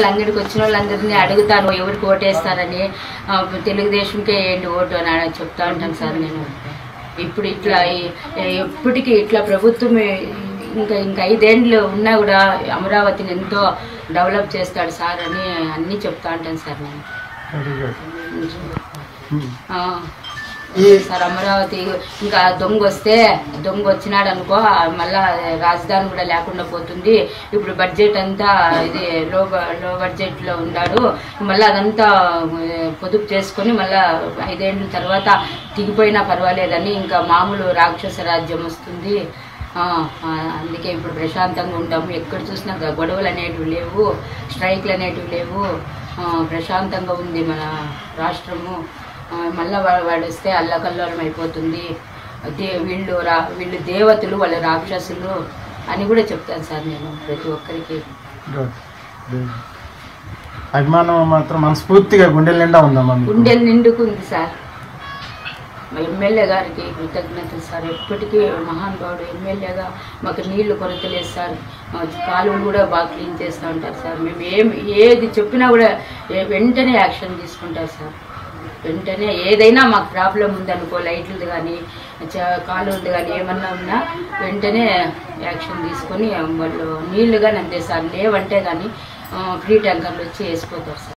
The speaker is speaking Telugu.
అంగడికి వచ్చిన వాళ్ళందరినీ అడుగుతాను ఎవరికి ఓటేస్తారని. తెలుగుదేశంకే ఏంటి ఓటు అని చెప్తా ఉంటాను సార్. నేను ఇప్పుడు ఇట్లా ఎప్పటికీ ఇట్లా ప్రభుత్వం ఇంకా 5 ఏళ్ళు ఉన్నా కూడా అమరావతిని ఎంతో డెవలప్ చేస్తాడు సార్ అని అన్నీ చెప్తా ఉంటాను సార్ నేను. సార్ అమరావతి ఇంకా దొంగ వచ్చినాడు అనుకో మళ్ళా రాజధాని కూడా లేకుండా పోతుంది. ఇప్పుడు బడ్జెట్ అంతా ఇది లో బడ్జెట్లో ఉన్నాడు. మళ్ళీ అదంతా పొదుపు చేసుకొని మళ్ళా 5 ఏళ్ళ తర్వాత దిగిపోయినా పర్వాలేదని ఇంకా మామూలు రాక్షస రాజ్యం వస్తుంది. అందుకే ఇప్పుడు ప్రశాంతంగా ఉంటాము. ఎక్కడ చూసినా గొడవలు అనేటివి లేవు, స్ట్రైక్లు అనేటివి లేవు. ప్రశాంతంగా ఉంది మన రాష్ట్రము. మళ్ళీ వాడు వస్తే అల్లకల్లోలం అయిపోతుంది. వీళ్ళు దేవతలు, వాళ్ళ రాక్షసులు అని కూడా చెప్తాను సార్ నేను ప్రతి ఒక్కరికి. అభిమానం మాత్రం మనస్ఫూర్తిగా గుండెల నిండా ఉందమ్మా. గుండెల నిండుకుంది సార్. మా ఎమ్మెల్యే గారికి కృతజ్ఞతలు సార్. ఎప్పటికీ మహానుభావుడు ఎమ్మెల్యేగా మాకు నీళ్లు కొరత లేదు సార్. కాలువలు కూడా బాగా క్లీన్ చేస్తూ ఉంటారు సార్. మేము ఏది చెప్పినా కూడా వెంటనే యాక్షన్ తీసుకుంటారు సార్. వెంటనే ఏదైనా మాకు ప్రాబ్లం ఉందనుకో, లైట్లది కానీ కాలువది కానీ ఏమన్నా ఉన్నా వెంటనే యాక్షన్ తీసుకొని వాళ్ళు నీళ్లు కానీ అంతే సార్. లేవంటే కానీ ఫ్రీ ట్యాంకర్లు వచ్చి వేసిపోతారు సార్.